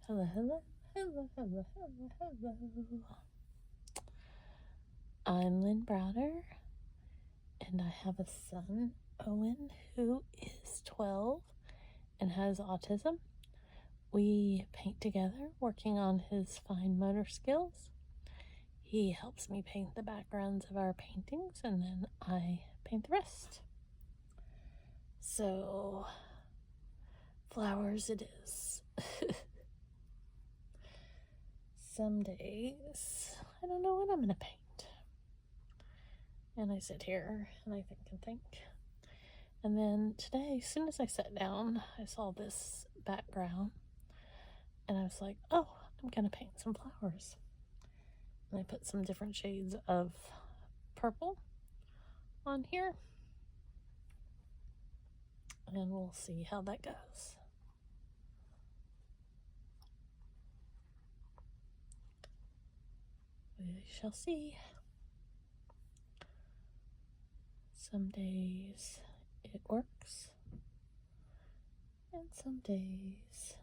Hello, hello, hello, hello, hello, hello. I'm Lynn Browder, and I have a son, Owen, who is 12 and has autism. We paint together, working on his fine motor skills. He helps me paint the backgrounds of our paintings, and then I paint the rest. So, flowers it is. Some days, I don't know what I'm going to paint. And I sit here and I think. And then today, as soon as I sat down, I saw this background and I was like, oh, I'm going to paint some flowers. And I put some different shades of purple on here. And we'll see how that goes. We shall see. Some days it works. And some days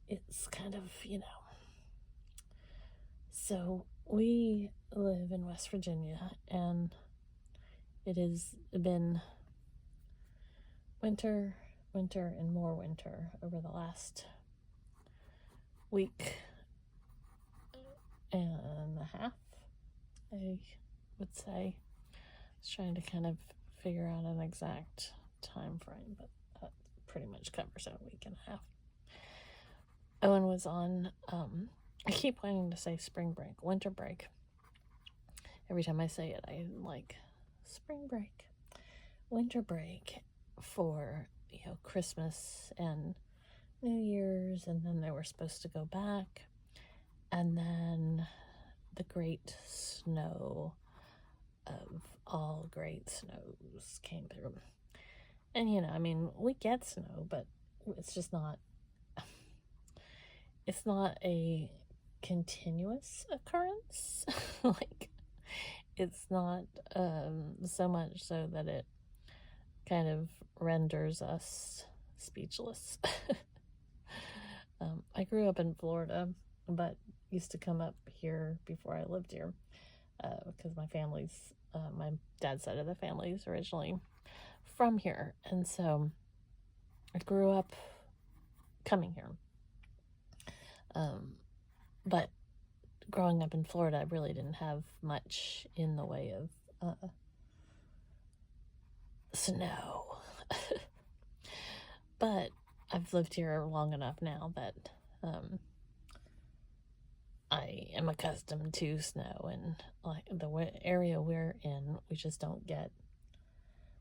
it's kind of, So we live in West Virginia, and it has been winter, and more winter over the last week and a half, I would say. I was trying to kind of figure out an exact time frame, but that pretty much covers a week and a half. Owen was on, I keep wanting to say spring break, winter break. Every time I say it, I'm like, spring break, winter break for, Christmas and New Year's, and then they were supposed to go back, and then the great snow of all great snows came through. And we get snow, but it's just not, it's not a continuous occurrence. Like, it's not so much so that it kind of renders us speechless. I grew up in Florida, but used to come up here before I lived here, because my dad's side of the family is originally from here, and so I grew up coming here. But growing up in Florida, I really didn't have much in the way of snow. But I've lived here long enough now that I am accustomed to snow, and like the area we're in, we just don't get.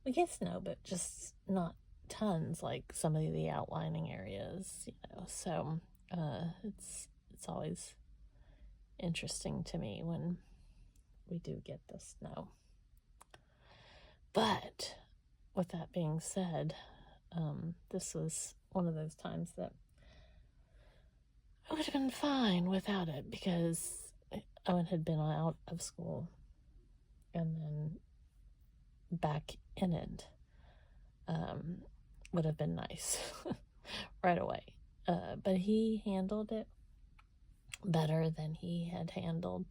We get snow, but just not tons like some of the outlining areas, So it's always interesting to me when we do get the snow. But with that being said, this was one of those times that I would have been fine without it, because Owen had been out of school and then back in it. Would have been nice right away. But he handled it better than he had handled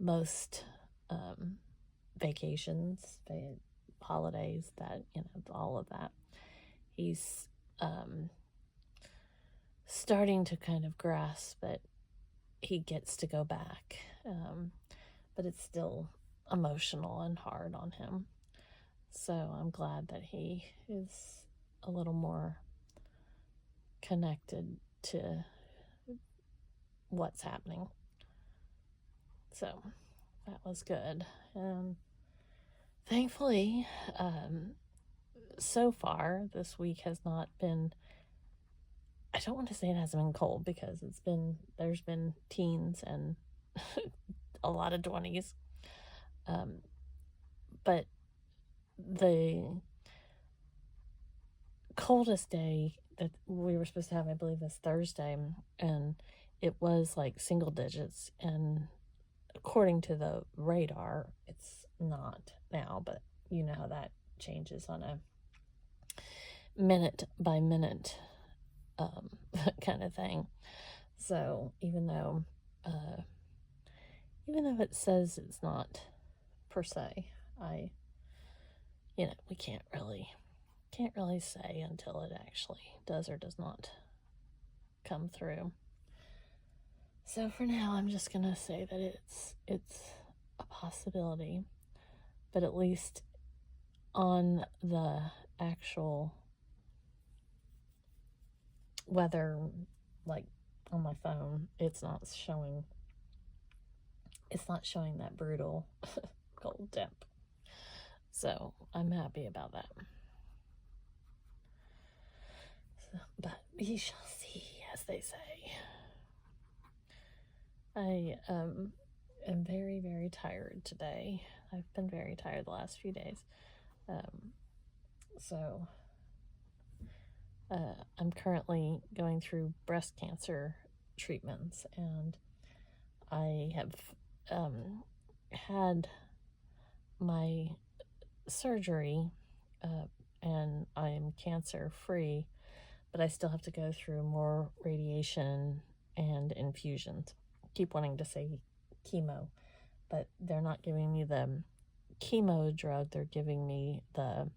most vacations, holidays, all of that. He's starting to kind of grasp that he gets to go back, but it's still emotional and hard on him. So I'm glad that he is a little more connected to what's happening. So that was good. And thankfully, so far this week has not been, I don't want to say it hasn't been cold, because there's been teens and a lot of 20s. But the coldest day that we were supposed to have, I believe, was Thursday, and it was like single digits, and according to the radar, it's not now, but you know how that changes on a minute by minute kind of thing. So even though it says it's not per se, we can't really say until it actually does or does not come through. So for now, I'm just gonna say that it's a possibility, but at least on the actual weather, like on my phone, it's not showing that brutal cold temp. So I'm happy about that. So, but we shall see, as they say. I am very, very tired today. I've been very tired the last few days. So I'm currently going through breast cancer treatments, and I have had my surgery, and I'm cancer free, but I still have to go through more radiation and infusions. Keep wanting to say chemo, but they're not giving me the chemo drug. They're giving me the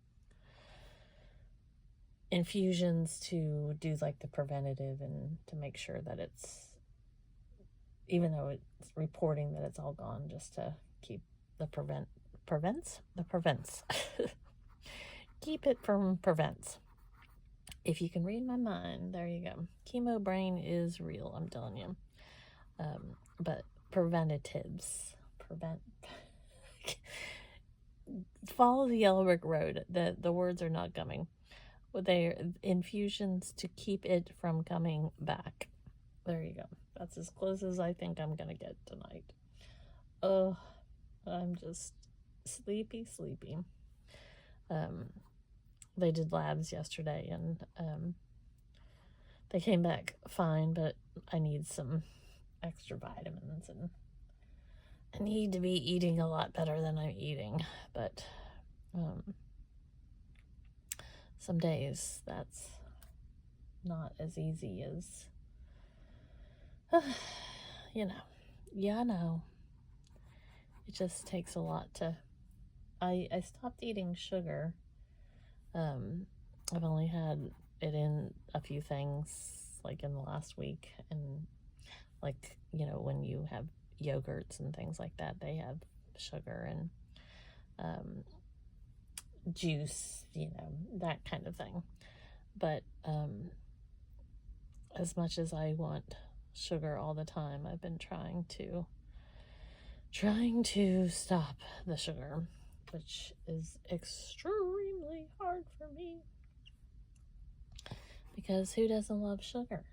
infusions to do like the preventative and to make sure that it's, even though it's reporting that it's all gone, just to keep the prevents keep it from prevents. If you can read my mind, there you go. Chemo brain is real, I'm telling you. But preventatives, follow the yellow brick road. The words are not coming. They're infusions to keep it from coming back. There you go. That's as close as I think I'm gonna get tonight. Oh, I'm just sleepy. They did labs yesterday, and they came back fine, but I need some extra vitamins, and I need to be eating a lot better than I'm eating. But some days that's not as easy as no. It just takes a lot to. I stopped eating sugar. I've only had it in a few things, like in the last week, and like, when you have yogurts and things like that, they have sugar, and juice, that kind of thing. But as much as I want sugar all the time, I've been trying to stop the sugar, which is extremely hard for me, because who doesn't love sugar?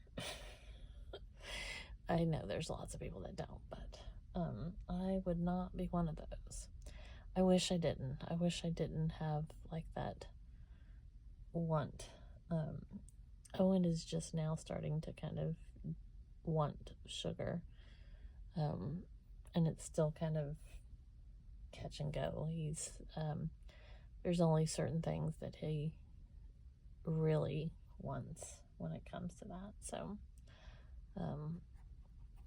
I know there's lots of people that don't, but I would not be one of those. I wish I didn't. I wish I didn't have like that want. Owen is just now starting to kind of want sugar, and it's still kind of catch and go. He's there's only certain things that he really wants when it comes to that. So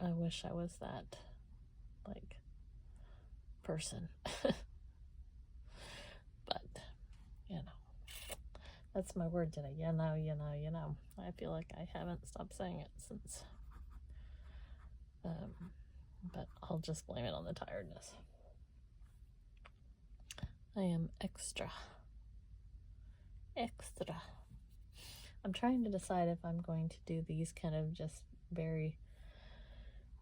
I wish I was that person. But that's my word today. I feel like I haven't stopped saying it since, but I'll just blame it on the tiredness. I am extra. I'm trying to decide if I'm going to do these kind of just very,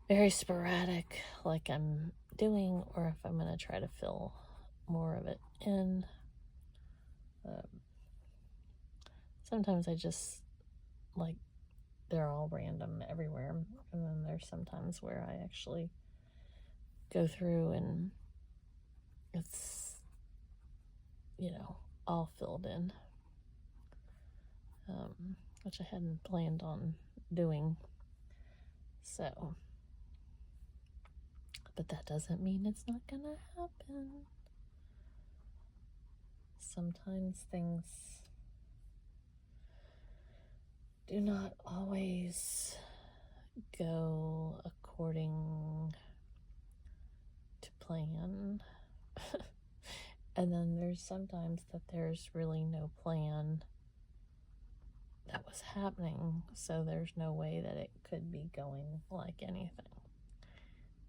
very sporadic, like I'm doing, or if I'm going to try to fill more of it in. Sometimes I just, they're all random everywhere, and then there's sometimes where I actually go through and it's, all filled in, which I hadn't planned on doing. So, but that doesn't mean it's not gonna happen. Sometimes things do not always go according to plan. And then there's sometimes that there's really no plan that was happening, so there's no way that it could be going like anything.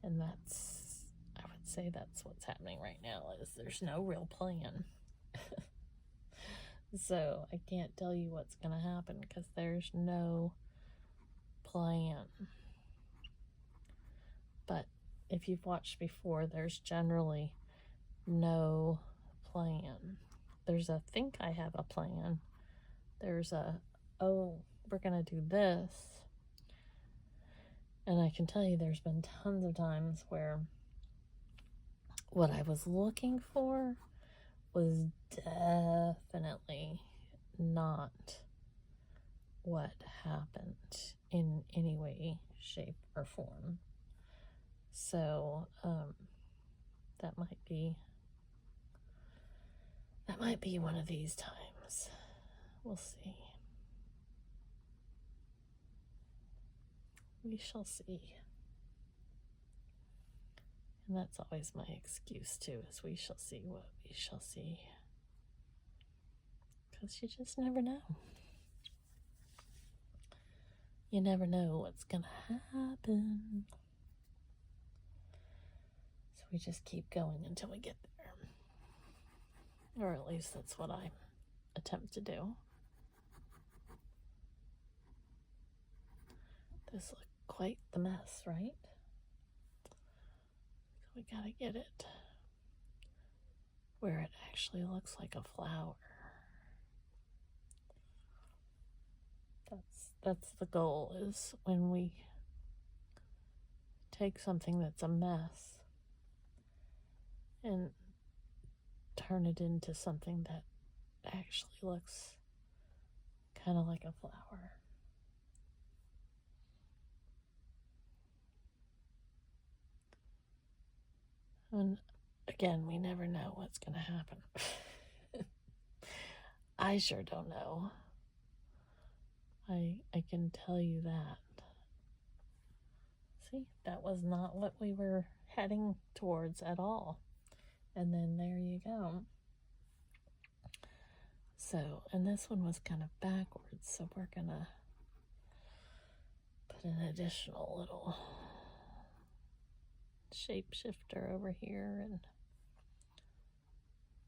And that's, I would say that's what's happening right now, is there's no real plan. So I can't tell you what's going to happen because there's no plan. But if you've watched before, there's generally no plan. There's a think I have a plan. There's a, oh, we're going to do this. And I can tell you there's been tons of times where what I was looking for was definitely not what happened in any way, shape, or form. So that might be one of these times. We'll see. We shall see. And that's always my excuse too, is we shall see what we shall see. Because you just never know. You never know what's going to happen. So we just keep going until we get there. Or at least that's what I attempt to do. This looks quite the mess, right? So we gotta get it where it actually looks like a flower. That's the goal, is when we take something that's a mess and turn it into something that actually looks kind of like a flower. And again, we never know what's going to happen. I sure don't know. I can tell you that. See, that was not what we were heading towards at all. And then there you go. So, and this one was kind of backwards, so we're gonna put an additional little shapeshifter over here and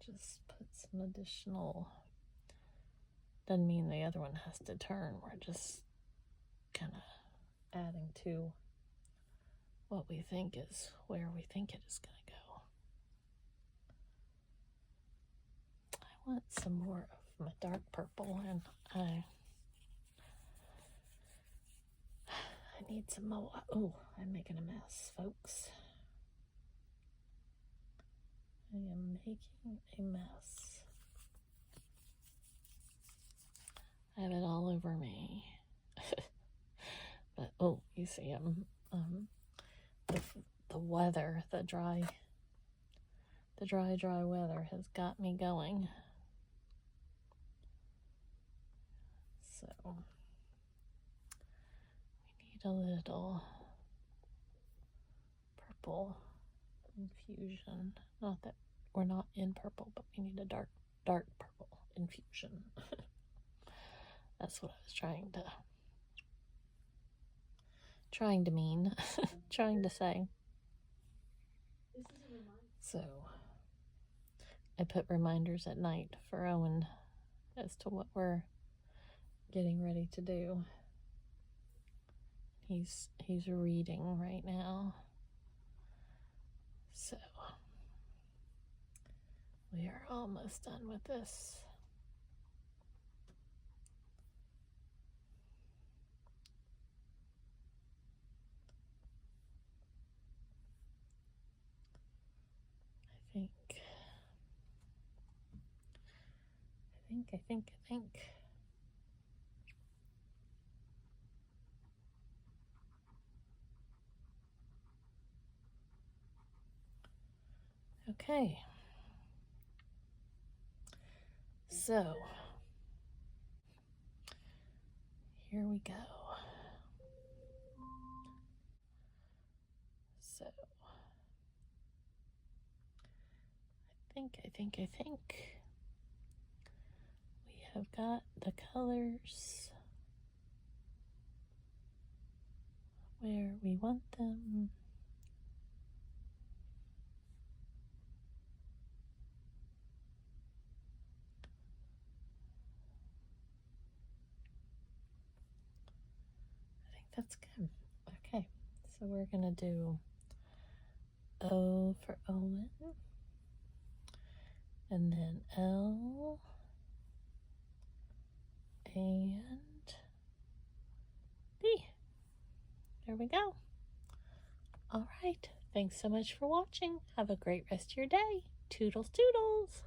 just put some additional, doesn't mean the other one has to turn, we're just kind of adding to what we think is where we think it is going to go. I want some more of my dark purple, and I need some more. Oh, I'm making a mess, folks. I am making a mess. I have it all over me. But oh, you see, the weather, the dry weather has got me going. So we need a little purple infusion. Not that we're not in purple, but we need a dark purple infusion. That's what I was trying to say. So I put reminders at night for Owen as to what we're getting ready to do. He's reading right now. So we are almost done with this. I think. Okay. So here we go. So I think we have got the colors where we want them. I think that's good. Okay, so we're gonna do O for Owen, and then L, and B. There we go. All right, thanks so much for watching. Have a great rest of your day. Toodles, toodles.